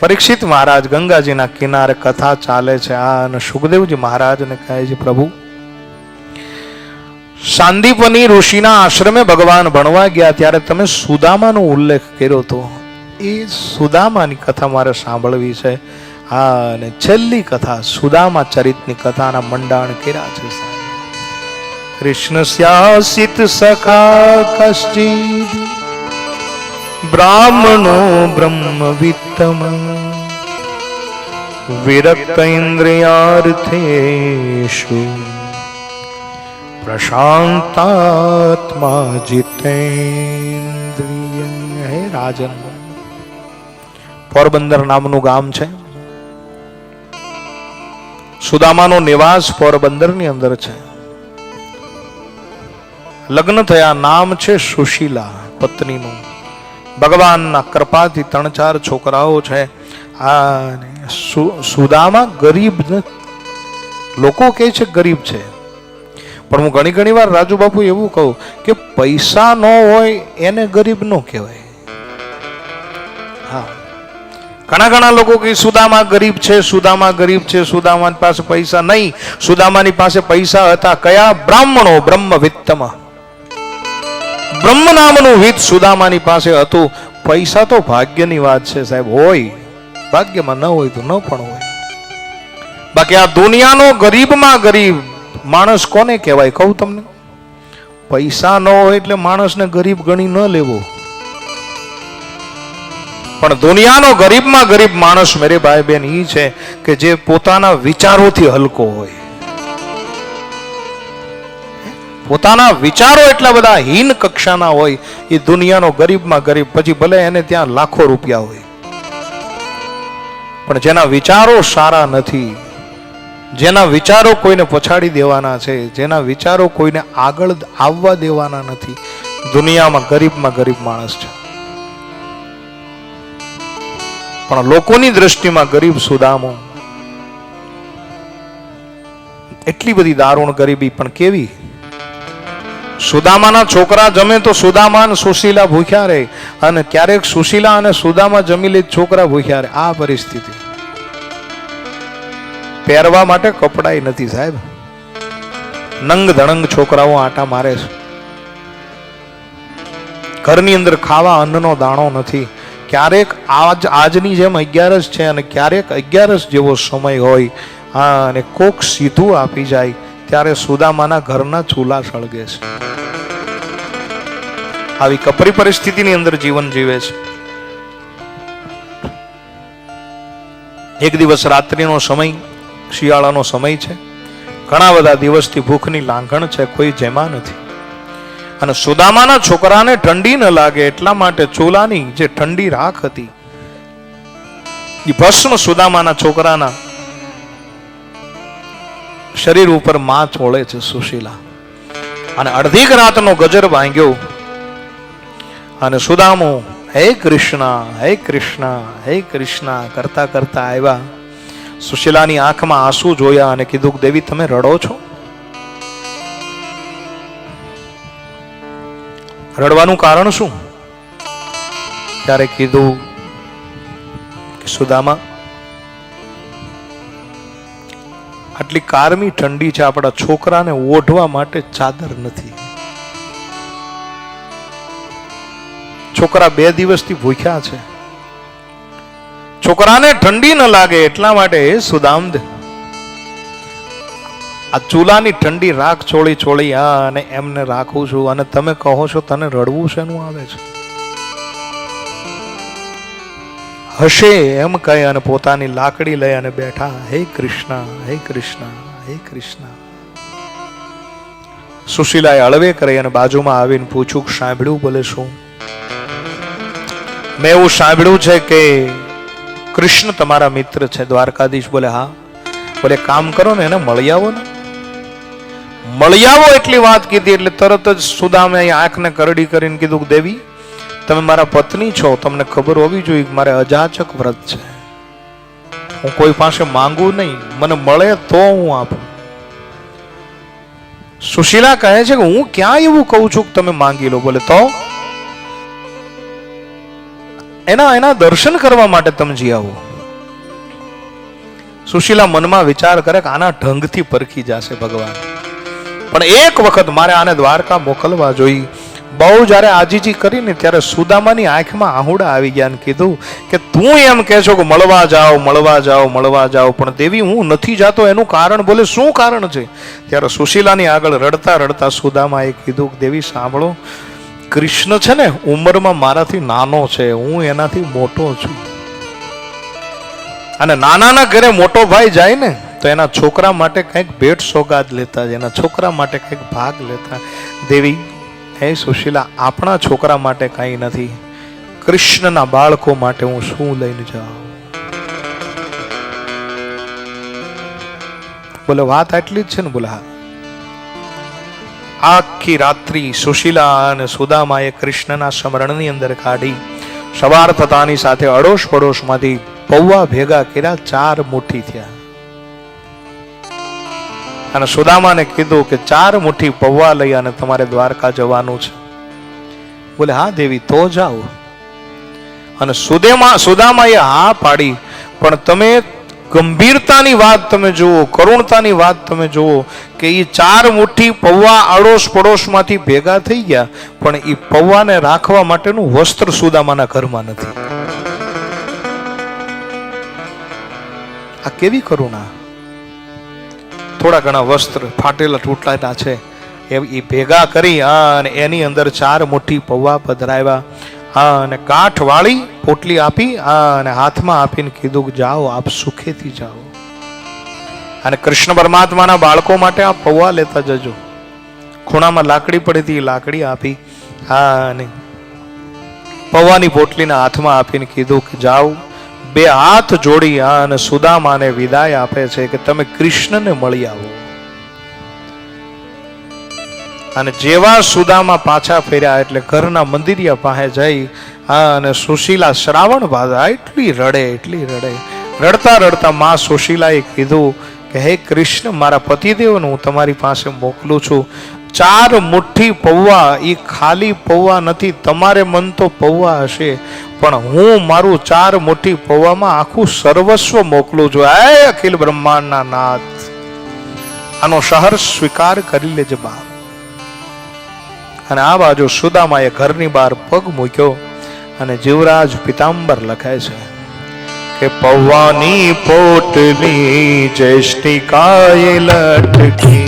પરીક્ષિત મહારાજ ગંગાજીના કિનારે કથા ચાલે છે અને સુખદેવજી મહારાજને કહે છે, પ્રભુ સાંદીપની ઋષિના આશ્રમે ભગવાન ભણવા ગયા ત્યારે તમે સુદામાનો ઉલ્લેખ કર્યો હતો. એ સુદામાની કથા મારે સાંભળવી છે. અને છેલ્લી કથા સુદામા ચરિતની કથાના મંડાણ કર્યા છે. કૃષ્ણ સ્યાસિત સખા કશ્ચિદ બ્રાહ્મણો બ્રહ્મવિત્તમ વિરક્ત ઇન્દ્રિયાર્થેષુ પ્રશાંતાત્મા જીતેન્દ્રિય. હે રાજન, પોરબંદર નામનું ગામ છે. સુદામાનો નિવાસ પોરબંદરની અંદર છે. લગ્ન થયા, નામ છે સુશીલા પત્નીનું. ભગવાનના કૃપાથી 3-4 છોકરાઓ છે. સુદામા ગરીબ લોકો કહે છે ગરીબ છે, પણ હું ઘણી વાર રાજુ બાપુ એવું કહું કે પૈસા ન હોય એને ગરીબ ન કહેવાય. હા, ઘણા લોકો કે સુદામા ગરીબ છે, સુદામા ગરીબ છે, સુદામા પાસે પૈસા નહીં. સુદામાની પાસે પૈસા હતા. કયા? બ્રાહ્મણો બ્રહ્મવિત્તમાં. બ્રહ્મ નામનું વિત્ત સુદામાની પાસે હતું. પૈસા તો ભાગ્યની વાત છે સાહેબ. હોય ભાગ્યમાં, ન હોય તો ન પણ હોય. બાકી આ દુનિયાનો ગરીબમાં ગરીબ માણસ કોને કહેવાય કહું તમને? પૈસા ન હોય એટલે માણસને ગરીબ ગણી ન લેવો. પણ દુનિયાનો ગરીબમાં ગરીબ માણસ મેરે ભાઈ બહેન ઈ છે કે જે પોતાના વિચારોથી હલકો હોય. પોતાના વિચારો એટલા બધા હીન કક્ષાના હોય. એ દુનિયાનો ગરીબમાં ગરીબ, પછી ભલે એને ત્યાં લાખો રૂપિયા હોય, પણ જેના વિચારો સારા નથી, જેના વિચારો કોઈને પછાડી દેવાના છે, જેના વિચારો કોઈને આગળ આવવા દેવાના નથી, દુનિયામાં ગરીબમાં ગરીબ માણસ છે. પણ લોકોની દ્રષ્ટિમાં ગરીબ સુદામો. એટલી બધી દારૂણ ગરીબી, પણ કેવી? સુદામાના છોકરા જમે તો સુદામા અને સુશીલા ભૂખ્યા રહે, અને ક્યારેક સુશીલા અને સુદામા જમી લે છોકરા ભૂખ્યા રહે. આ પરિસ્થિતિ. પહેરવા માટે કપડાય નથી સાહેબ. નંગ ધણંગ છોકરાઓ આટા મારે છે. ઘરની અંદર ખાવા અન્નનો દાણો નથી. ક્યારેક આજની જેમ 11 છે, અને ક્યારેક 11 જેવો સમય હોય અને કોક સીધું આપી જાય ત્યારે સુદામાના ઘરના ચૂલા સળગે છે. આવી કપરી પરિસ્થિતિની અંદર જીવન જીવે છે. એક દિવસ રાત્રિનો સમય, શિયાળાનો સમય છે. ઘણા બધા દિવસથી ભૂખની લાંઘણ છે, કોઈ જેમાં નથી. અને સુદામાના છોકરાને ઠંડી ન લાગે એટલા માટે ચૂલાની જે ઠંડી રાખ હતી એ ભસ્મ સુદામાના છોકરાના શરીર ઉપર માં ચોળે છે સુશીલા. અને અડધીક રાતનો ગજર ભાંગ્યો અને સુદામો હે કૃષ્ણ, હે કૃષ્ણ, હે કૃષ્ણ કરતા કરતા આવ્યા. સુશીલાની આંખમાં આંસુ જોયા અને કીધું, દેવી તમે રડો છો? રડવાનું કારણ શું? ત્યારે કીધું કે સુદામા, આટલી કારમી ઠંડી છે, આપણા છોકરાને ઓઢવા માટે ચાદર નથી. છોકરા 2 દિવસથી ભૂખ્યા છે. છોકરાને ઠંડી ન લાગે એટલા માટે સુદામદ આ ચૂલાની ઠંડી રાખ ચોળી ચોળી અને એમને રાખું છું, અને તમે કહો છો તને રડવું શેનું આવે છે? હશે એમ કહે અને પોતાની લાકડી લઈ અને બેઠા. હે કૃષ્ણ, હે કૃષ્ણ, હે કૃષ્ણ. સુશીલાએ હળવે કરી અને બાજુમાં આવીને પૂછ્યું, સાંભળ્યું? બોલે શું? મેં એવું સાંભળ્યું છે કે કૃષ્ણ તમારા મિત્ર છે, દ્વારકાધીશ. બોલે હા. બોલે કામ કરો ને, એને મળી આવો ને. મળી આવો એટલી વાત કીધી એટલે તરત જ સુદામે આંખને કરડી કરીને કીધું, દેવી તમે મારા પત્ની છો, તમને ખબર હોવી જોઈએ કે મારે અજાચક વ્રત છે. હું કોઈ પાસે માંગુ નહીં, મને મળે તો હું આપું. સુશીલા કહે છે કે હું ક્યાં એવું કહું છું કે તમે માંગી લો. બોલે તો એના દર્શન કરવા માટે તમે જી આવો. સુશીલા મનમાં વિચાર કરે કે આના ઢંગથી પરખી જશે ભગવાન, પણ એક વખત મારે આને દ્વારકા મોકલવા જોઈ. બહુ જ્યારે આજીજી કરીને ત્યારે સુદામાની આંખમાં આહુડા આવી ગયા ને કીધું કે તું એમ કહે છો કે મળવા જાઓ મળવા જાઓ મળવા જાઓ, પણ દેવી હું નથી જાતો એનું કારણ બોલે, શું કારણ છે? ત્યારે સુશીલાની આગળ રડતા રડતા સુદામાએ કીધું કે દેવી સાંભળો, કૃષ્ણ છે ને ઉંમરમાં મારાથી નાનો છે, હું એનાથી મોટો છું, અને નાનાના ઘરે મોટો ભાઈ જાય ને તો એના છોકરા માટે કંઈક ભેટ સોગાદ લેતા જ, એના છોકરા માટે કંઈક ભાગ લેતા. દેવી હે સુશીલા, આપણા છોકરા માટે કંઈ નથી, કૃષ્ણના બાળકો માટે હું શું લઈને જાઉં? બોલે વાત આટલી જ છે ને? બોલે હા. આખી રાત્રિ સુશીલા અને સુદામાએ કૃષ્ણના સ્મરણની અંદર કાઢી. સવાર થતાની સાથે અડોશ પડોશમાંથી પૌવા ભેગા કર્યા, 4 મુઠ્ઠી થયા. અને સુદામાને કીધું કે 4 મુઠ્ઠી પૌવા લઈ અને તમારે દ્વારકા જવાનું છે. બોલે હા દેવી, તો જાઓ. અને સુદામાએ હા પાડી, પણ તમે ગંભીરતાની વાત તમે જુઓ, કરુણતાની વાત તમે જુઓ કે એ 4 મુઠ્ઠી પૌવા અડોશ પડોશમાંથી ભેગા થઈ ગયા, પણ એ પૌવાને રાખવા માટેનું વસ્ત્ર સુદામાના ઘરમાં નથી. આ કેવી કરુણા! થોડા ઘણા વસ્ત્ર ફાટેલા તૂટેલા છે એ ભેગા કરી અને એની અંદર 4 મુઠ્ઠી પૌવા પધરાવ્યા, અને કાઠ વાળી પોટલી આપી અને હાથમાં આપીને કીધું કે જાઓ, આપ સુખેથી જાઓ, અને કૃષ્ણ પરમાત્માના બાળકો માટે આ પૌવા લેતા જજો. ખૂણામાં લાકડી પડી હતી, લાકડી આપી, અને પૌવાની પોટલીના હાથમાં આપીને કીધું કે જાઓ. 2 હાથ જોડી અને સુદામાને વિદાય આપે છે કે તમે કૃષ્ણને મળી આવો. અને જેવા સુદામા પાછા ફેર્યા એટલે ઘરના મંદિરિયા પાસે જઈ અને સુશીલા શ્રાવણ બાધા એટલી રડે, રડતા રડતા માં સુશીલાએ કીધું કે હે કૃષ્ણ, મારા પતિદેવને હું તમારી પાસે મોકલું છું. 4 મુઠ્ઠી પૌવા એ ખાલી પૌવા નથી, તમારે મન તો પૌવા હશે, પણ હું મારું 4 મુઠ્ઠી પૌવામાં આખું સર્વસ્વ મોકલું છું. હે અખિલ બ્રહ્માંડના નાથ, આનો સહર સ્વીકાર કરી લેજે બાપ. અને આ બાજુ સુદામાએ ઘરની બહાર પગ મૂક્યો અને જીવરાજ પિતાંબર લખે છે કે પૌવાની પોટલી જૈષ્ટિકાએ લટકી,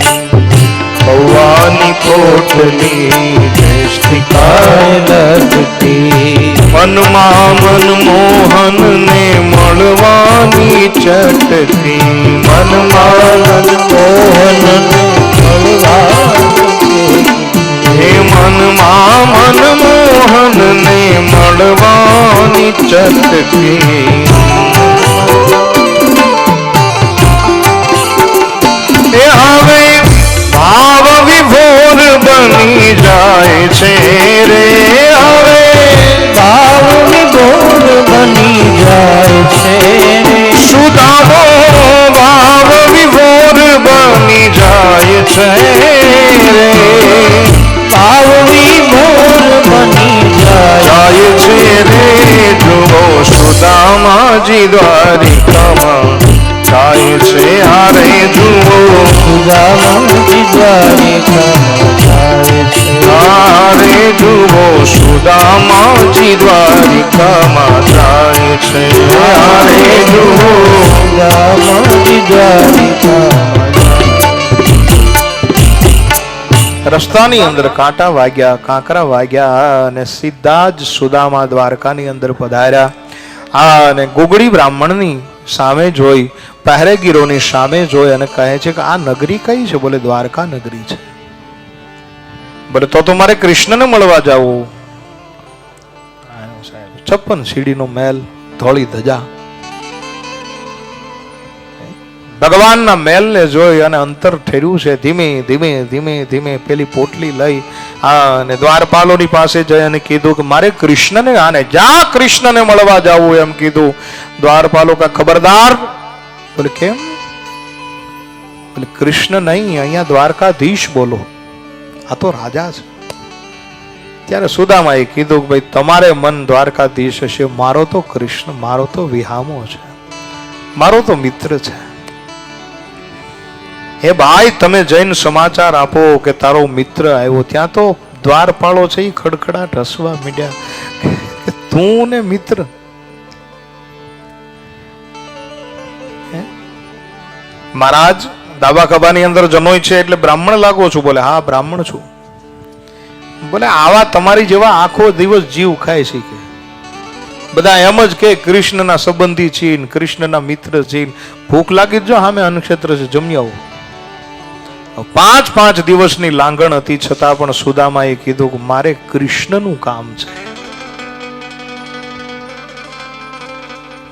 પૌવાની પોટલી જૈષ્ટિકાએ લટકી, મનમાં મનમોહન ને મળવાની ચટકી, મનમાં મનમોહન ને મળવાની, હે મનમાં મનમોહન ને મળવાની ચટકી. એ હવે ભાવ વિભોર બની જાય છે રે, હવે ભાવ વિભોર બની જાય છે રે, સુદામો ભાવ વિભોર બની જાય છે રે, ભાવ વિભોર બની જાય છે રે. જુઓ સુદામાજી દ્વારિકામાં જાય છે, હારે જુઓ સુદામાજી દ્વારિકામાં જાય છે, હારે જુઓ સુદામાજી દ્વારિકામાં જાય છે, હારે જુઓ સુદામાજી દ્વારિકામાં. રસ્તાની અંદર કાંટા વાગ્યા, કાંકરા વાગ્યા અને સીધા જ સુદામા દ્વારકાની અંદર પધાર્યા. અને ગુગળી બ્રાહ્મણની સામે જોઈ, પહેરેગીરોની સામે જોઈ અને કહે છે કે આ નગરી કઈ છે? બોલે દ્વારકા નગરી છે. બોલે તો મારે કૃષ્ણને મળવા જવું. 56 સીડીનો મહેલ, ધોળી ધજા. ભગવાનના મહેલને જોઈ અને અંતર ઠેર્યું છે. ધીમે ધીમે ધીમે ધીમે પેલી પોટલી લઈ અને દ્વારપાલોની પાસે જઈ અને કીધું કે મારે કૃષ્ણને, આને જા કૃષ્ણને મળવા જવું એમ કીધું. દ્વારપાલો કા ખબરદાર. બોલે કેમ? બોલે કૃષ્ણ નહીં, અહીંયા દ્વારકાધીશ બોલો, આ તો રાજા છે. ત્યારે સુદામાએ કીધું કે ભાઈ તમારે મન દ્વારકાધીશ હશે, મારો તો કૃષ્ણ, મારો તો વિહામો છે, મારો તો મિત્ર છે. હે ભાઈ તમે જઈને સમાચાર આપો કે તારો મિત્ર આવ્યો. ત્યાં તો દ્વારપાળો છે એ ખડખડાટ હસવા માંડ્યા. તું ને મિત્ર, મહારાજ દાબા ખભાની અંદર જનોય છે એટલે બ્રાહ્મણ લાગો છું. બોલે હા બ્રાહ્મણ છું. બોલે આવા તમારી જેવા આખો દિવસ જીવ ખાય છે કે બધા એમ જ કે કૃષ્ણના સંબંધી છે, કૃષ્ણના મિત્ર છે, ભૂખ લાગી જો સામે અનક્ષેત્ર છે જમી આવો. 5 દિવસની લાંગણ હતી છતાં પણ સુદામાએ કીધું કે મારે કૃષ્ણનું કામ છે,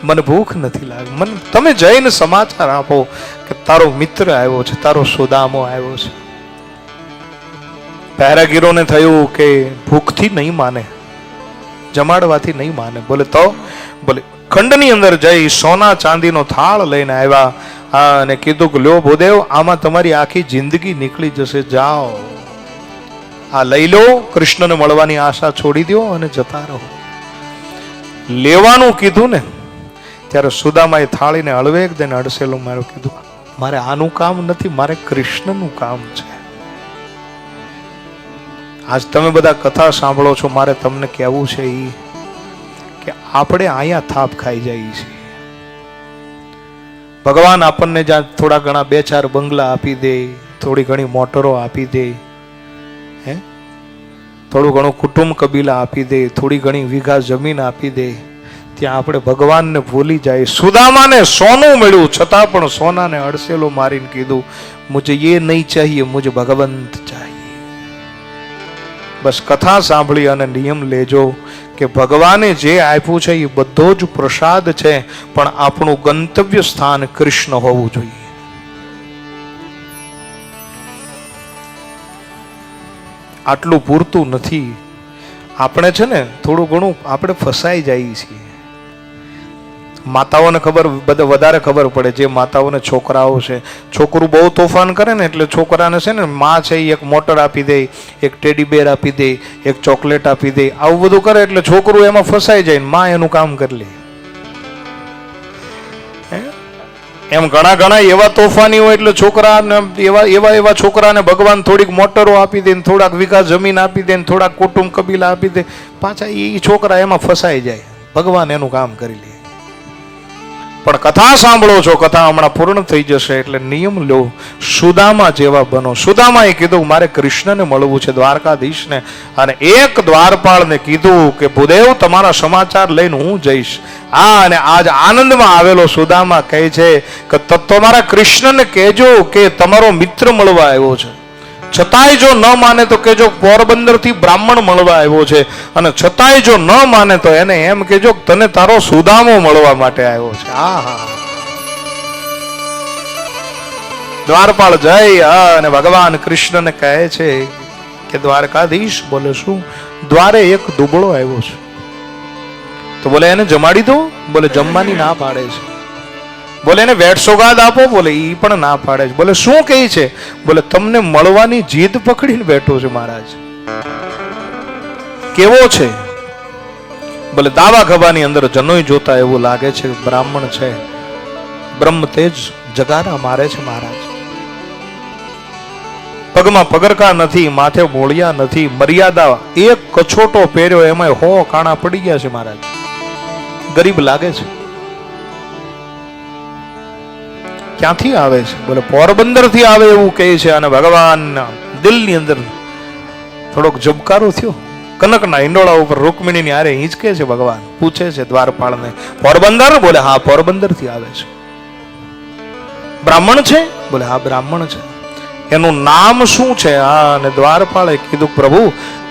મને ભૂખ નથી લાગી. મને તમે જઈને સમાચાર આપો કે તારો મિત્ર આવ્યો છે, તારો સુદામો આવ્યો છે. પેરાગીરોને થયું કે ભૂખથી નહીં માને, જમાડવાથી નહીં માને. બોલે તો બોલે ખંડની અંદર જઈ સોના ચાંદીનો થાળ લઈને આવ્યા અને કીધું કે લ્યો ભૂદેવ, આમાં તમારી આખી જિંદગી નીકળી જશે, જાઓ આ લઈ લો, કૃષ્ણને મળવાની આશા છોડી દો અને જતા રહો. લેવાનું કીધું ને ત્યારે સુદામાએ થાળીને હળવેક દઈને અડસેલું મારું કીધું મારે આનું કામ નથી, મારે કૃષ્ણનું કામ છે. આજ તમે બધા કથા સાંભળો છો, મારે તમને કહેવું છે એ કે આપણે અહીંયા થાપ ખાઈ જઈએ છીએ. ભગવાન આપણને જ્યાં થોડા ઘણા 2-4 બંગલા આપી દે, થોડી ઘણી મોટરો આપી દે, હે થોડું ઘણું કુટુંબ કબીલા આપી દે, થોડી ઘણી વીઘા જમીન આપી દે, ત્યાં આપણે ભગવાનને ભૂલી જાય. સુદામાને સોનું મળ્યું છતાં પણ સોનાને અડસેલો મારીને કીધું મુझे ये नहीं चाहिए, मुझे भगवंत चाहिए. બસ કથા સાંભળી અને નિયમ લેજો કે ભગવાને જે આપ્યું છે એ બધો જ પ્રસાદ છે, પણ આપણું ગંતવ્ય સ્થાન કૃષ્ણ હોવું જોઈએ. આટલું પૂરતું નથી. આપણે છે ને થોડું ઘણું આપણે ફસાઈ જઈએ છીએ. માતાઓને ખબર વધારે ખબર પડે, જે માતાઓને છોકરાઓ છે, છોકરું બહુ તોફાન કરે ને એટલે છોકરાને છે ને માં છે એક મોટર આપી દે, એક ટેડી બેર આપી દે, એક ચોકલેટ આપી દે, આવું બધું કરે એટલે છોકરું એમાં ફસાઈ જાય, માં એનું કામ કરી લે. એમ ઘણા એવા તોફાની હોય એટલે છોકરાને એવા છોકરાને ભગવાન થોડીક મોટરો આપી દે, થોડાક વીઘા જમીન આપી દે, થોડાક કુટુંબ કબીલા આપી દે, પાછા એ છોકરા એમાં ફસાઈ જાય, ભગવાન એનું કામ કરી લે. પણ કથા સાંભળો છો, કથા હમણાં પૂર્ણ થઈ જશે એટલે નિયમ લો, સુદામા જેવા બનો. સુદામાએ કીધું મારે કૃષ્ણને મળવું છે, દ્વારકાધીશને, અને એક દ્વારપાળને કીધું કે ભૂદેવ તમારા સમાચાર લઈને હું જઈશ. અને આજ આનંદમાં આવેલો સુદામા કહે છે કે તમારા કૃષ્ણને કહેજો કે તમારો મિત્ર મળવા આવ્યો છે. છતાંય જો ન માને તો કેજો પોરબંદર થી બ્રાહ્મણ મળવા આવ્યો છે, અને છતાંય જો ન માને તો એને એમ કેજો તને તારો સુદામો મળવા માટે આવ્યો છે. દ્વારપાળ જઈ અને ભગવાન કૃષ્ણને કહે છે કે દ્વારકાધીશ, બોલે શું? દ્વારે એક દુબળો આવ્યો છે. તો બોલે એને જમાડી દો. બોલે જમવાની ના પાડે છે. બોલે એને વેટ સોગાદ આપો. બોલે ઈ પણ ના પાડે છે. બોલે શું કહે છે? બોલે તમને મળવાની જીદ પકડીને બેઠો છે મહારાજ. કેવો છે? બોલે દાવા ખભાની અંદર જનોય જોતા એવું લાગે છે બ્રાહ્મણ છે, બ્રહ્મ તેજ જગારા મારે છે મહારાજ. પગમાં પગરખા નથી, માથે મોળિયા નથી, મર્યાદા એક કછોટો પહેર્યો એમાં 100 કાણા પડી ગયા છે મહારાજ. ગરીબ લાગે છે. ક્યાંથી આવે છે? બોલે પોરબંદર થી આવે એવું કહે છે. અને ભગવાનના દિલની અંદર થોડોક જબકારો થયો. કનકના ઈંડોળા ઉપર રૂકમિણીની હારે હિંચકે છે ભગવાન. પૂછે છે દ્વારપાળને, પોરબંદર? બોલે હા પોરબંદર થી આવે છે. બ્રાહ્મણ છે? બોલે હા બ્રાહ્મણ છે. એનું નામ શું છે? અને દ્વારપાળે કીધું પ્રભુ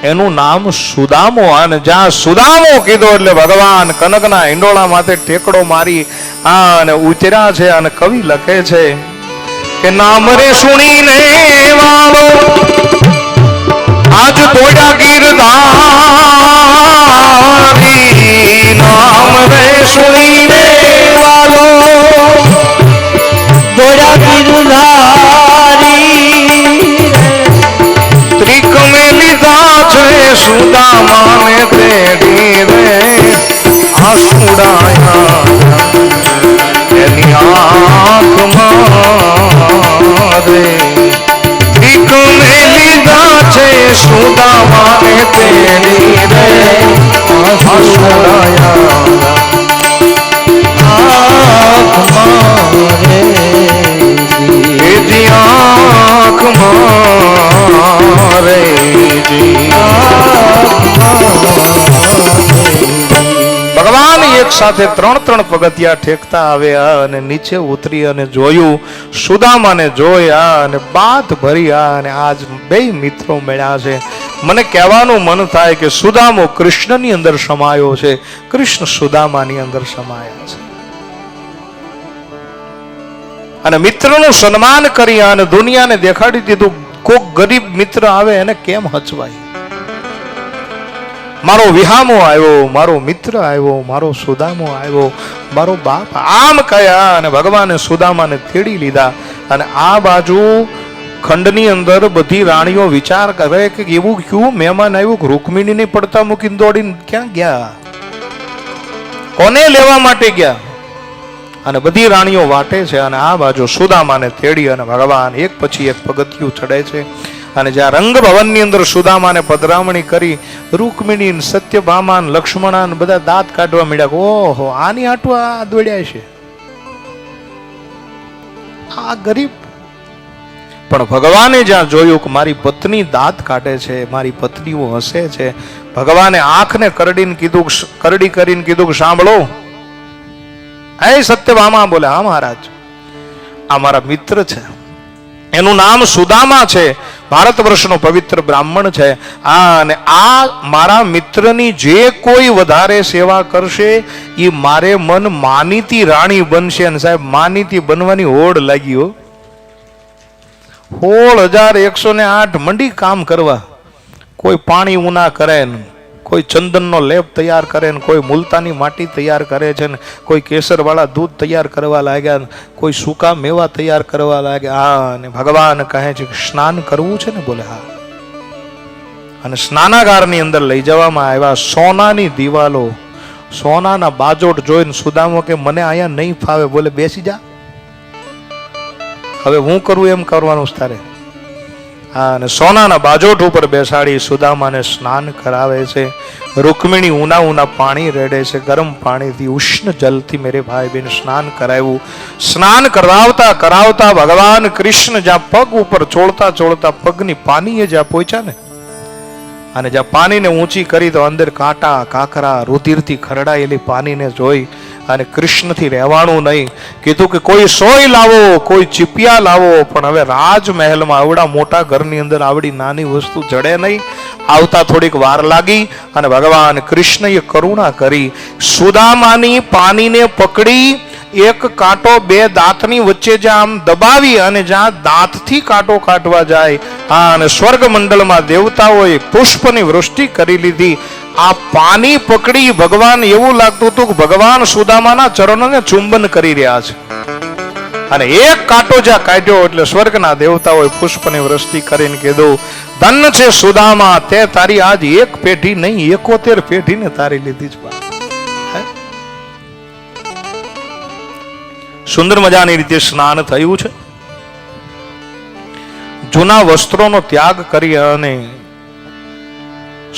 એનું નામ સુદામો. અને જ્યાં સુદામો કીધો એટલે ભગવાન કનકના ઈંડોળા માથે ટેકડો મારી અને ઉતર્યા છે. અને કવિ લખે છે કે નામ રે સુણીને વાળો આજ તોડ્યા ગીરધારી, નામ રે સુણીને વાળો તોડ્યા ગીરધારી, ત્રિક મે લીધા છે સુદામાને તેડી રે આસુડાયા એની આંખમાં રે ભીખ મેં લીધા છે સુદામાને તેડી રે ભગવાન એક સાથે ત્રણ પગથિયા ઠેકતા આવ્યા અને નીચે ઉતરી અને જોયું, સુદામાને જોયા અને બાત ભર્યા અને આજ બે મિત્રો મળ્યા છે. મને કહેવાનું મન થાય કે સુદામો કૃષ્ણની અંદર સમાયો છે, કૃષ્ણ સુદામાની અંદર સમાયા છે. અને મિત્રનું સન્માન કરી અને દુનિયાને દેખાડી દીધું. કોક ગરીબ મિત્ર આવે એને કેમ હચવાય? મારો વિહામો આવ્યો, મારો મિત્ર આવ્યો, મારો સુદામો આવ્યો, મારો બાપ, આમ કયા અને ભગવાને સુદામાને તેડી લીધા. અને આ બાજુ ખંડની અંદર બધી રાણીઓ વિચાર કરે કે એવું ક્યું મહેમાન આવ્યું કે રૂકમિણીને પડતા મૂકીને દોડીને ક્યાં ગયા, કોને લેવા માટે ગયા? અને બધી રાણીઓ વાટે છે અને આ બાજુ સુદામાને તેડી અને ભગવાન એક પછી એક પગથિયું ચડે છે. અને જ્યાં રંગભવનની અંદર સુદામાને પધરામણી કરી, રૂકમિણી, સત્યભામા, લક્ષ્મણા બધા દાંત કાઢવા મળ્યા. ઓહો, આની આટું આ દોડ્યા છે, આ ગરીબ. પણ ભગવાને જ્યાં જોયું કે મારી પત્ની દાંત કાઢે છે, મારી પત્નીઓ હસે છે, ભગવાને આંખને કરડીને કીધું, કરડી કરીને કીધું કે સાંભળો. એ સત્યભામા બોલે, હા મહારાજ, આ મારા મિત્ર છે, એનું નામ સુદામા છે, ભારત વર્ષનો પવિત્ર બ્રાહ્મણ છે. અને આ મારા મિત્રની જે કોઈ વધારે સેવા કરશે એ મારે મન માનીતી રાણી બનશે. અને સાહેબ, માનીતી બનવાની હોડ લાગી હો. 16,108 મંડી કામ કરવા. કોઈ પાણી ઉના કરે ને, કોઈ ચંદનનો લેપ તૈયાર કરે ને, કોઈ મુલતાની માટી તૈયાર કરે છે ને, કોઈ કેસરવાળા દૂધ તૈયાર કરવા લાગ્યા, કોઈ સૂકા મેવા તૈયાર કરવા લાગ્યા. હા, અને ભગવાન કહે છે કે સ્નાન કરવું છે ને? બોલે હા. અને સ્નાનાગારની અંદર લઈ જવામાં આવ્યા. સોનાની દિવાલો, સોનાના બાજોટ જોઈને સુદામો કે મને અહીંયા નહીં ફાવે. બોલે બેસી જા, હવે હું કરું એમ કરવાનું તારે. હા, અને સોનાના બાજોટ ઉપર બેસાડી સુદામાને સ્નાન કરાવે છે. રૂકમિણી ઉના પાણી રેડે છે, ગરમ પાણીથી, ઉષ્ણ જલથી મેરે ભાઈ બેન સ્નાન કરાવ્યું. સ્નાન કરાવતા કરાવતા ભગવાન કૃષ્ણ જ્યાં પગ ઉપર ચોળતા ચોળતા પગની પાનીએ જ્યાં પહોંચ્યા ને, અને જ્યાં પાણીને ઊંચી કરી તો અંદર કાંટા, કાંકરા, રુધિરથી ખરડાયેલી પાણીને જોઈ અને કૃષ્ણથી રહેવાનું નહીં. કીધું કે કોઈ સોય લાવો, કોઈ ચીપિયા લાવો. પણ હવે રાજમહેલમાં આવડા મોટા ઘરની અંદર આવડી નાની વસ્તુ જડે નહીં. આવતા થોડીક વાર લાગી અને ભગવાન કૃષ્ણએ કરુણા કરી. સુદામાની પાણીને પકડી એક કાંટો બે દાંતની વચ્ચે જ્યાં આમ દબાવી અને જ્યાં દાંતથી કાંટો કાઢવા જાય, હા, અને સ્વર્ગ મંડળમાં દેવતાઓએ પુષ્પની વૃષ્ટિ કરી લીધી. આ પાણી પકડી ભગવાન એવું લાગતું હતું કે ભગવાન સુદામાના ચરણોને ચુંબન કરી રહ્યા છે. અને એક કાંટો જ્યાં કાઢ્યો એટલે સ્વર્ગના દેવતાઓએ પુષ્પની વૃષ્ટિ કરીને કીધું, ધન્ય છે સુદામા, તે તારી આજ એક પેઢી નહીં 71 પેઢીને તારી લીધી જ. સુંદર મજાની રીતે સ્નાન થયું છે. જૂના વસ્ત્રોનો ત્યાગ કરી અને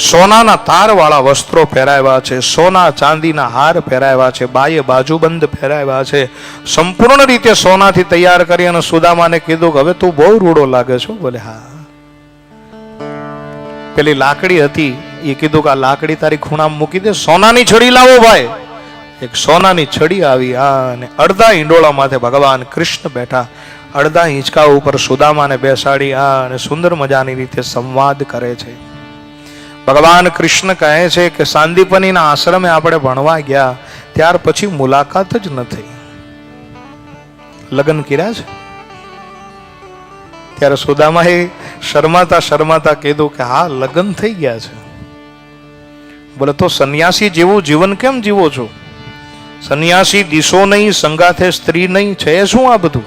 સોનાના તારવાળા વસ્ત્રો પહેરાવ્યા છે, સોના ચાંદીના હાર પહેરાવ્યા છે, બાએ બાજુબંધ પહેરાવ્યા છે, સંપૂર્ણ રીતે સોનાથી તૈયાર કરી અને સુદામાને કીધું કે હવે તું બહુ રૂડો લાગે છો. બોલે હા. પેલી લાકડી હતી એ કીધું કે આ લાકડી તારી ખૂણામાં મૂકી દે, સોનાની છડી લાવો ભાઈ. એક સોનાની છડી આવી. અને અડધા ઈંડોળા માથે ભગવાન કૃષ્ણ બેઠા, અડધા હિંચકા ઉપર સુદામાને બેસાડી અને સુંદર મજાની રીતે સંવાદ કરે છે. ભગવાન કૃષ્ણ કહે છે કે સાંદીપનીના આશ્રમે આપણે ભણવા ગયા ત્યાર પછી મુલાકાત જ ન થઈ. લગ્ન કર્યા છે? ત્યારે સુદામાએ શરમાતા શરમાતા કીધું કે હા, લગ્ન થઈ ગયા છે. બોલે તો સંન્યાસી જેવું જીવન કેમ જીવો છો? સંન્યાસી દિશો નહીં, સંગાથે સ્ત્રી નહીં, છે શું આ બધું?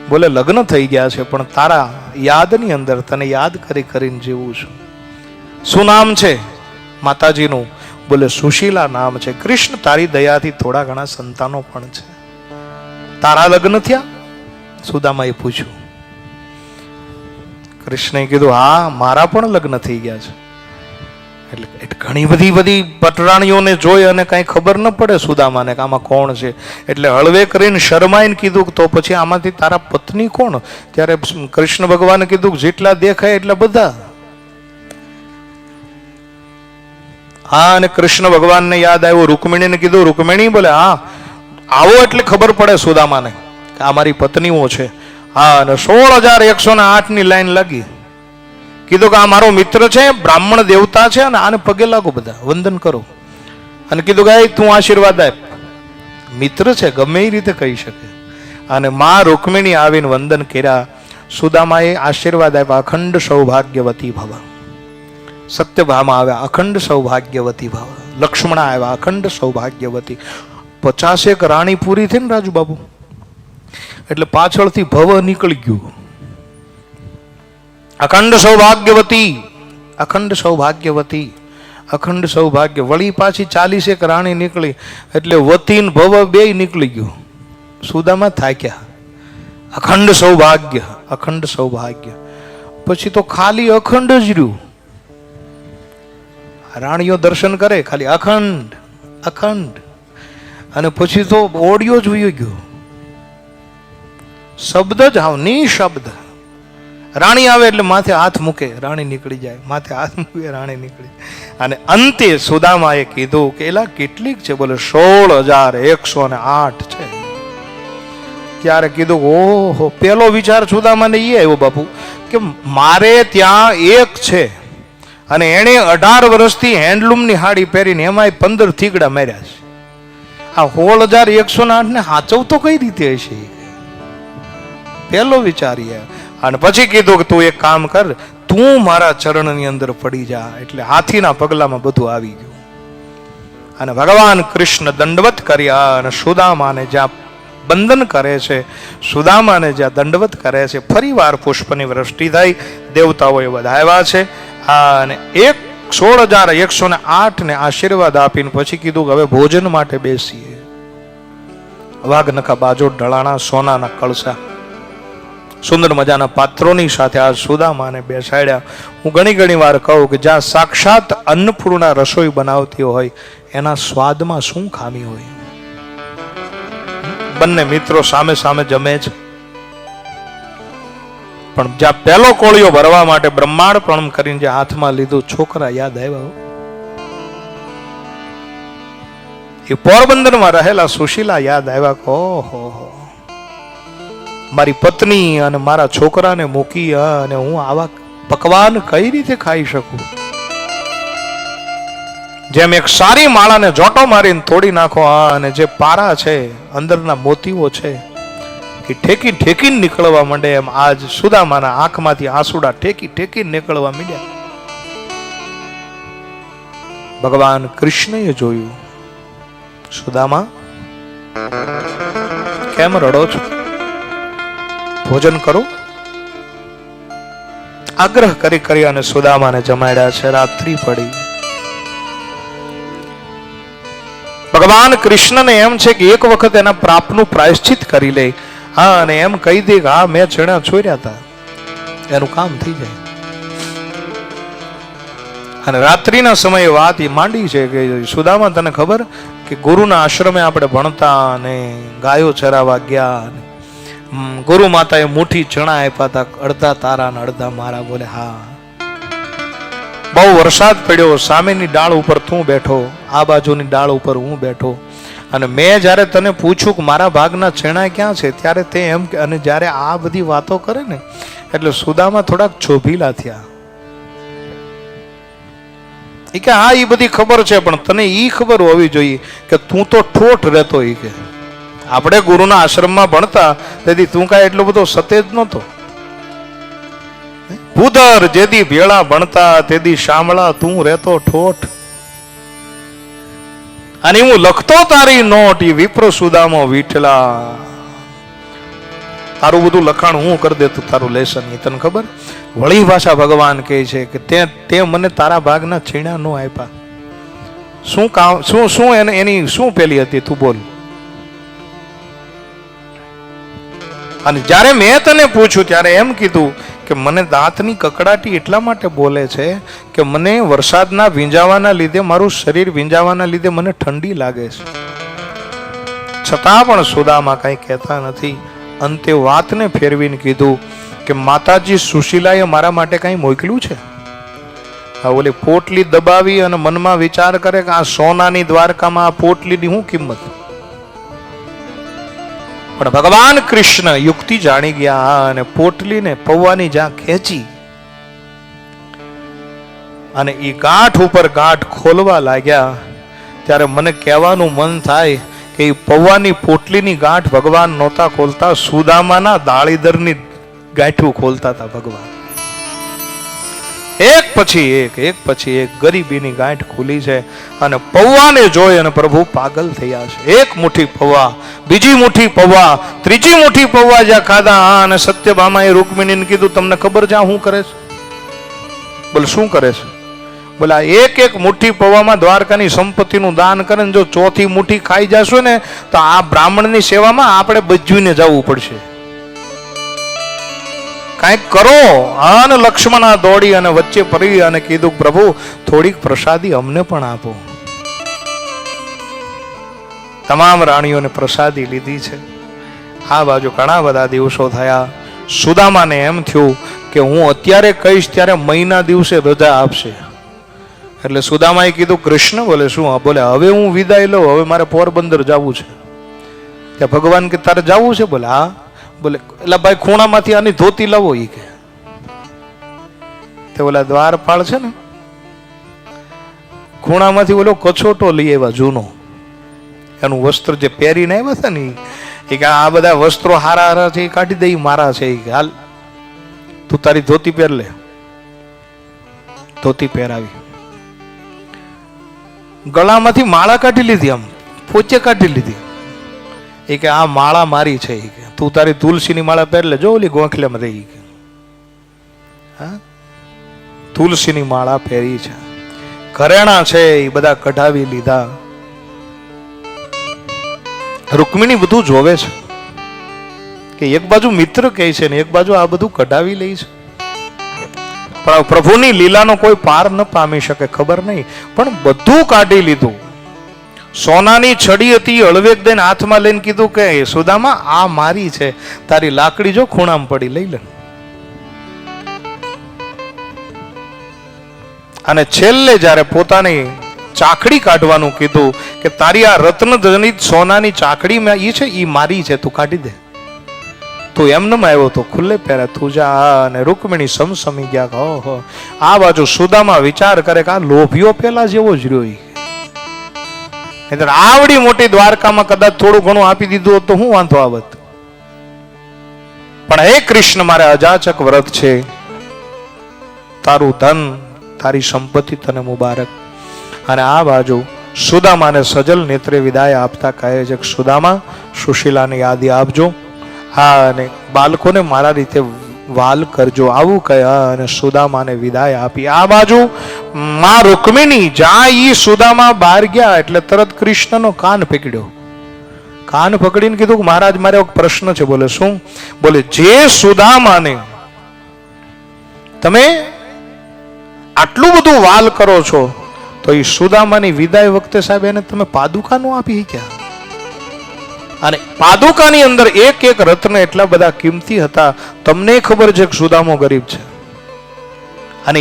બોલે લગ્ન થઈ ગયા છે પણ તારા યાદની અંદર તને યાદ કરી કરીને જીવું છું. શું નામ છે માતાજીનું? બોલે સુશીલા નામ છે. કૃષ્ણ તારી દયાથી થોડા ઘણા સંતાનો પણ છે. તારા લગ્ન થયા? સુદામાએ પૂછ્યું. કૃષ્ણએ કીધું હા મારા પણ લગ્ન થઈ ગયા છે. એટલે ઘણી બધી પટરાણીઓને જોઈ અને કાંઈ ખબર ન પડે સુદામાને કે આમાં કોણ છે. એટલે હળવે કરીને શરમાઈને કીધું તો પછી આમાંથી તારા પત્ની કોણ? ત્યારે કૃષ્ણ ભગવાને કીધું કે જેટલા દેખાય એટલા બધા. હા, અને કૃષ્ણ ભગવાનને યાદ આવ્યું, રૂકમિણીને કીધું, રૂકમિણી બોલે હા આવો એટલે ખબર પડે સુદામાને કે આ મારી પત્નીઓ છે. હા, અને 16,108 ની લાઈન લાગી. કીધું કે આ મારો મિત્ર છે, બ્રાહ્મણ દેવતા છે, અને આને પગે લાગો, બધા વંદન કરો. અને કીધું કે તું આશીર્વાદ આપ. મિત્ર છે ગમે એ રીતે કહી શકે. અને માં રૂકમિણી આવીને વંદન કર્યા. સુદામાએ આશીર્વાદ આપ્યા, અખંડ સૌભાગ્યવતી ભવ. સત્યભામા આવ્યા, અખંડ સૌભાગ્યવતી ભવ. લક્ષ્મણા આવ્યા, અખંડ સૌભાગ્યવતી. 50 રાણી પૂરી થઈ ને રાજુ બાબુ, એટલે પાછળથી ભવ નીકળી ગયું. અખંડ સૌભાગ્યવતી, અખંડ સૌભાગ્યવતી, અખંડ સૌભાગ્ય. વળી પાછી 40 રાણી નીકળી, એટલે વતી ને ભવ બે નીકળી ગયું. સુદામા થાક્યા. અખંડ સૌભાગ્ય, અખંડ સૌભાગ્ય. પછી તો ખાલી અખંડ જ રહ્યું. રાણીઓ દર્શન કરે ખાલી અખંડ અખંડ, અને પછી તો ઓડિયો જ વયો ગયો. શબ્દ જ હાવ નિશબ્દ. રાણી આવે એટલે માથે હાથ મૂકે, રાણી નીકળી જાય, માથે હાથ મૂકે, રાણી નીકળી. અને અંતે સુદામાએ કીધું કે એલા કેટલીક છે? બોલે 16,108 છે. ત્યારે કીધું ઓહો, પેલો વિચાર સુદામાને એ આવ્યો બાપુ કે મારે ત્યાં એક છે અને એને 18 વર્ષથી હેન્ડલૂમની હાડી પહેરીને એમાંય 15 થીગડા માર્યા છે. આ 16,108 ને હાચવતો કઈ રીતે હશે? પેલો વિચાર. અને પછી કીધું કે તું એક કામ કર, તું મારા ચરણની અંદર પડી જા. એટલે હાથીના પગલામાં બધું આવી ગયું. અને ભગવાન કૃષ્ણ દંડવત કર્યા અને સુદામાને જ્યાં બંધન કરે છે, સુદામાને જ્યાં દંડવત કરે છે, ફરીવાર પુષ્પની વૃષ્ટિ થઈ, દેવતાઓએ વધાવ્યા છે. અને 16,108 ને આશીર્વાદ આપીને પછી કીધું કે હવે ભોજન માટે બેસીએ. વાઘનખા બાજોટ ઢળાણા સોનાના કળશા સુંદર મજાના પાત્રોની સાથે આ સુદામાને બેસાડ્યા. હું ઘણી વાર કહું કે જ્યાં સાક્ષાત અન્નપૂર્ણા રસોઈ બનાવતી હોય એના સ્વાદમાં શું ખામી હોય? બંને મિત્રો સામે સામે જમે છે, પણ જ્યાં પહેલો કોળિયો ભરવા માટે બ્રહ્માંડ પ્રણામ કરીને જે હાથમાં લીધું, છોકરા યાદ આવ્યા. એ પોરબંદરમાં રહેલા સુશીલા યાદ આવ્યા કે ઓહો, મારી પત્ની અને મારા છોકરાને મૂકી અને હું આવા પકવાન કઈ રીતે ખાઈ શકું? જેમ એક સારી માળાને જોટો મારીને તોડી નાખો, અને જે પારા છે, અંદરના મોતીઓ છે, એ ઠેકી ઠેકીને નીકળવા માંડે, એમ આજ સુદામાના આંખમાંથી આંસુડા ઠેકી નીકળવા માંડ્યા. ભગવાન કૃષ્ણએ જોયું, સુદામા કેમ રડો છો? ભોજન કરો. આગ્રહ કરી અને સુદામાને જમાડ્યા છે. રાત્રિ પડી. ભગવાન કૃષ્ણને એમ છે કે એક વખત એના પાપનું પ્રાયશ્ચિત કરી લે. હા, અને એમ કહી દે કે હા મેં ચણા છોડ્યા હતા, એનું કામ થઈ જાય. અને રાત્રિના સમયે વાત એ માંડી છે કે સુદામા તને ખબર કે ગુરુના આશ્રમે આપણે ભણતા અને ગાયો ચરાવવા ગયા, ગુરુ માતાએ મુઠ્ઠી ચણા આપ્યા હતા, અડધા તારા ને અડધા મારા. બોલે હા. બહુ વરસાદ પડ્યો, સામેની ડાળ ઉપર તું બેઠો, આ બાજુની ડાળ ઉપર હું બેઠો, અને મેં જ્યારે તને પૂછ્યું કે મારા ભાગના ચણા ક્યાં છે, ત્યારે તે એમ કે, અને જ્યારે આ બધી વાતો કરે ને એટલે સુદામા થોડાક ચોભીલા થયા. એ કે હા એ બધી ખબર છે, પણ તને ઈ ખબર હોવી જોઈએ કે તું તો ઠોઠ રહેતો. એ કે આપણે ગુરુના આશ્રમમાં ભણતા તેથી તું કાંઈ એટલો બધો સતેજ નહોતો. ભૂદર જેદી ભેળા ભણતા તેદી શામળા તું રહેતો ઠોઠ. અને હું લખતો તારી નોટ એ વિપ્ર સુદામો વિઠલા. તારું બધું લખાણ હું કરી દેતું, તારું લેસન. એ તને ખબર? વળી ભાષા ભગવાન કહે છે કે તે મને તારા ભાગના છીણા નો આપ્યા. શું કામ, શું એની શું પેલી હતી તું બોલ? અને જ્યારે મેં તને પૂછ્યું ત્યારે એમ કીધું કે મને દાંતની કકડાટી એટલા માટે બોલે છે કે મને વરસાદના ભીંજાવાના લીધે, મારું શરીર ભીંજાવાના લીધે મને ઠંડી લાગે છે. છતાં પણ સુદામા કંઈ કહેતા નથી. અંતે વાતને ફેરવીને કીધું કે માતાજી સુશીલાએ મારા માટે કંઈ મોકલ્યું છે? ઓલી પોટલી દબાવી અને મનમાં વિચાર કરે કે આ સોનાની દ્વારકામાં આ પોટલીની શું કિંમત? પણ ભગવાન કૃષ્ણ યુક્તિ જાણી ગયા અને પોટલીને પૌવાની જ્યાં ખેંચી અને એ ગાંઠ ઉપર ગાંઠ ખોલવા લાગ્યા, ત્યારે મને કહેવાનું મન થાય કે એ પૌવાની પોટલીની ગાંઠ ભગવાન નહોતા ખોલતા, સુદામાના દાળીદરની ગાંઠું ખોલતા હતા ભગવાન. એક પછી એક ગરીબીની ગાંઠ ખુલી છે અને પૌવાને જોઈ અને પ્રભુ પાગલ થયા છે. એક મુઠ્ઠી પૌવા, બીજી મુઠ્ઠી પૌવા, ત્રીજી મુઠ્ઠી પૌવા જ્યાં ખાધા અને સત્યભામાએ રૂકમિણીને કીધું તમને ખબર છે શું કરે છે? બોલે શું કરે છે? બોલા એક મુઠ્ઠી પૌવામાં દ્વારકાની સંપત્તિનું દાન કરે ને જો ચોથી મુઠ્ઠી ખાઈ જશો ને તો આ બ્રાહ્મણની સેવામાં આપણે બજવીને જવું પડશે. કંઈક કરો. અને લક્ષ્મણા દોડી અને વચ્ચે પડી અને કીધું પ્રભુ થોડીક પ્રસાદી અમને પણ આપો. તમામ રાણીઓને પ્રસાદી લીધી છે. આ બાજુ ઘણા બધા દિવસો થયા. સુદામાને એમ થયું કે હું અત્યારે કહીશ ત્યારે મહિના દિવસે રજા આપશે. એટલે સુદામાએ કીધું કૃષ્ણ. બોલે શું? બોલે હવે હું વિદાય લઉં, હવે મારે પોરબંદર જવું છે. ત્યાં ભગવાન કે તારે જવું છે? બોલે હા. બોલે એટલે ભાઈ ખૂણામાંથી આની ધોતી લાવો. એ કે તે ઓલા દ્વારપાળ છે ને ખૂણામાંથી ઓલો કછોટો લઈ આવ્યા જૂનો, એનું વસ્ત્ર જે પહેરીને આવ્યા હતા ને એ કે આ બધા વસ્ત્રો હારા હારા છે એ કાઢી દઈ મારા છે. એ હાલ તું તારી ધોતી પહેર લે. ધોતી પહેરાવી, ગળામાંથી માળા કાઢી લીધી, આમ પોચે કાઢી લીધી. એ કે આ માળા મારી છે. એ કે તું તારી તુલસીની માળા પહેર લે. જો ઓલી ગોખલેમાં રહી. હા, તુલસીની માળા પહેરી છે. ઘરેણા છે એ બધા કઢાવી લીધા. રૂકમિણી બધું જોવે છે કે એક બાજુ મિત્ર કહે છે ને એક બાજુ આ બધું કઢાવી લે છે. પણ પ્રભુની લીલાનો કોઈ પાર ન પામી શકે, ખબર નહીં. પણ બધું કાઢી લીધું. સોનાની છડી હતી, હળવેક દઈને હાથમાં લઈને કીધું કે સુદામા આ મારી છે, તારી લાકડી જો ખૂણામાં પડી લઈ લે. અને છેલ્લે જ્યારે પોતાની ચાકડી કાઢવાનું કીધું કે તારી આ રત્ન જનિત સોનાની ચાકડી એ છે એ મારી છે, તું કાઢી દે. તું એમને આવ્યો તો ખુલ્લે પહેરે તું જા. અને રૂકમિણી સમસમી ગયા. ઓહો, આ બાજુ સુદામા વિચાર કરે કે આ લોભીઓ પેલા જેવો જ રહ્યો. આવડી મોટી દ્વારકામાં કદાચ થોડું ઘણું આપી દીધું હોત તો હું વાંધો આવત. પણ હે કૃષ્ણ, મારે અજાચક વ્રત છે, તારું ધન તારી સંપત્તિ તને મુબારક. અને આ બાજુ સુદામાને સજલ નેત્રે વિદાય આપતા કહે છે કે સુદામા સુશીલાને યાદી આપજો. હા, અને બાળકોને મારા રીતે વાલ કરજો, આવું કહ્યા અને સુદામાને વિદાય આપી. આ બાજુ માં રૂકમિણી જ્યાં ઈ સુદામા બહાર ગયા એટલે તરત કૃષ્ણનો કાન પકડ્યો. કાન પકડીને કીધું કે મહારાજ મારે એક પ્રશ્ન છે. બોલે શું? બોલે જે સુદામાને તમે આટલું બધું વાલ કરો છો તો એ સુદામાની વિદાય વખતે સાહેબ એને તમે પાદુકા નો આપી ગયા. અને પાદુકાની અંદર એક એક રત્ન એટલા બધા કિંમતી હતા. તમને ખબર છે કે સુદામો ગરીબ છે અને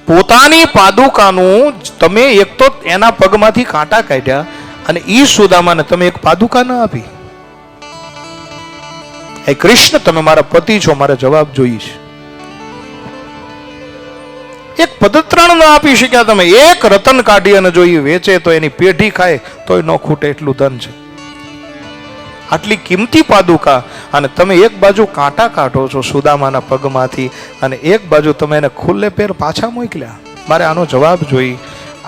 પોતાની પાદુકાનું તમે એક તો એના પગમાંથી કાંટા કાઢ્યા અને ઈ સુદામાને તમે એક પાદુકા ન આપી. હે કૃષ્ણ, તમે મારા પતિ છો, મારે જવાબ જોઈશ. એક પદત્રણ ન આપી શક્યા તમે. એક રતન કાઢી અને જો એ વેચે તો એની પેઢી ખાય તોય ન ખૂટે એટલું ધન છે. આટલી કિંમતી પાદુકા અને તમે એક બાજુ કાંટા કાઢો છો સુદામાના પગમાંથી અને એક બાજુ તમે એને ખુલ્લે પેર પાછા મોકલ્યા. મારે આનો જવાબ જોઈ.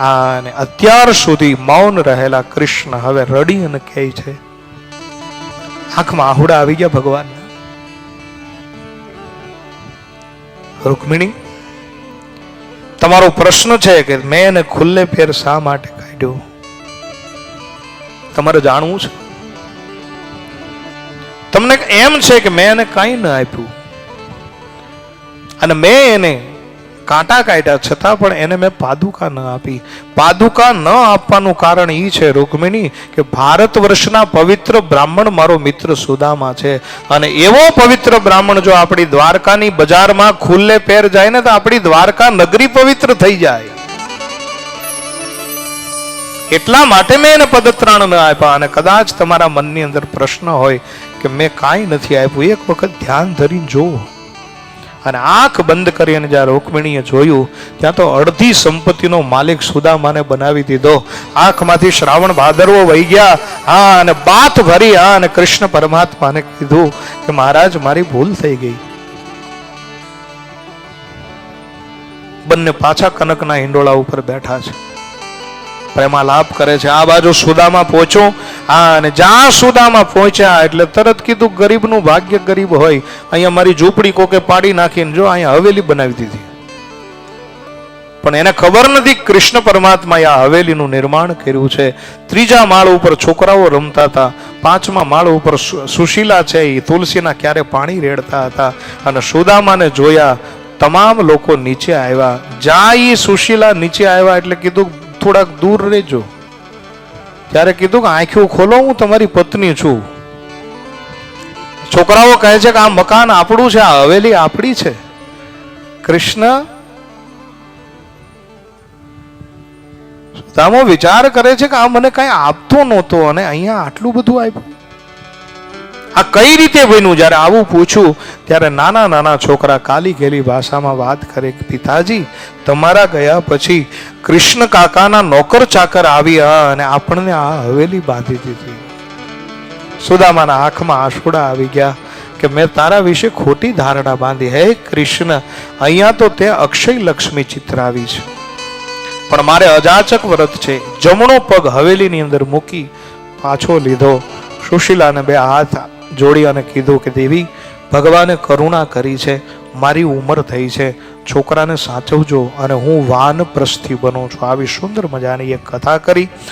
અને અત્યાર સુધી મૌન રહેલા કૃષ્ણ હવે રડી અને કહે છે, આંખમાં આહુડા આવી ગયા ભગવાન. રૂકમિણી, તમારો પ્રશ્ન છે કે મેં એને ખુલ્લે પેર શા માટે કાઢ્યો, તમારે જાણવું છે? તમને એમ છે કે મેં એને કઈ ન આપ્યું, અને મેં એને કાંટા કાઢ્યા છતાં પણ એને મેં પાદુકા ન આપી. પાદુકા ન આપવાનું કારણ એ છે રૂકમિણી કે ભારત વર્ષના પવિત્ર બ્રાહ્મણ મારો મિત્ર સુદામા છે, અને એવો પવિત્ર બ્રાહ્મણ જો આપણી દ્વારકાની બજારમાં ખુલ્લે પેર જાય ને તો આપણી દ્વારકા નગરી પવિત્ર થઈ જાય. એટલા માટે મેં એને પદત્રાણ ન આપ્યા. અને કદાચ તમારા મનની અંદર પ્રશ્ન હોય કે મેં કાંઈ નથી આપ્યું, એક વખત ધ્યાન ધરીને જોવો. અને આંખ બંધ કરી અને જ્યારે રૂકમિણીએ જોયું ત્યાં તો અડધી સંપત્તિનો માલિક સુદામાને બનાવી દીધો. આંખમાંથી શ્રાવણ ભાદરવો વહી ગયા. હા, અને બાત ભરી. હા, અને કૃષ્ણ પરમાત્માને કીધું કે મહારાજ મારી ભૂલ થઈ ગઈ. બંને પાછા કનકના હિંડોળા ઉપર બેઠા છે, પ્રેમાલાપ કરે છે. આ બાજુ સુદામા પહોંચ્યો. હા, અને જ્યાં સુદામા પહોંચ્યા એટલે તરત કીધું ગરીબનું ભાગ્ય ગરીબ હોય. અહીંયા મારી ઝૂંપડી કોકે પાડી નાખીને જો અહીંયા હવેલી બનાવી દીધી. પણ એને ખબર નથી કૃષ્ણ પરમાત્માએ આ હવેલીનું નિર્માણ કર્યું છે. ત્રીજા માળ ઉપર છોકરાઓ રમતા હતા, પાંચમા માળ ઉપર સુશીલા છે એ તુલસીના ક્યારે પાણી રેડતા હતા. અને સુદામાને જોયા તમામ લોકો નીચે આવ્યા. જ્યાં એ સુશીલા નીચે આવ્યા એટલે કીધું થોડાક દૂર રહેજો. ત્યારે કીધું કે આંખો ખોલો, હું તમારી પત્ની છું. છોકરાઓ કહે છે કે આ મકાન આપણું છે, આ હવેલી આપણી છે. કૃષ્ણ સુદામો વિચાર કરે છે કે આ મને કઈ આપતો નહોતો અને અહીંયા આટલું બધું આપ્યું. આ કઈ રીતે બન્યું? જ્યારે આવું પૂછ્યું ત્યારે નાના નાના છોકરા કાલી ગેલી ભાષામાં વાત કરે કે પિતાજી, તમારા ગયા પછી કૃષ્ણ કાકાના નોકર ચાકર આવ્યા અને આપણને આ હવેલી બાંધી દીધી. સુદામાના આંખમાં આંસુડા આવી ગયા કે મેં તારા વિશે ખોટી ધારણા બાંધી. હે કૃષ્ણ, અહીંયા તો તે અક્ષય લક્ષ્મી ચિતરાવી છે, પણ મારે અજાચક વ્રત છે. જમણો પગ હવેલીની અંદર મૂકી પાછો લીધો. સુશીલાને બે હાથ જોડી અને કીધું કે દેવી, ભગવાને કરુણા કરી છે, મારી ઉંમર થઈ છે, છોકરાને સાચવજો અને હું વાનપ્રસ્થી બનું છું. આવી સુંદર મજાની એક કથા કરી.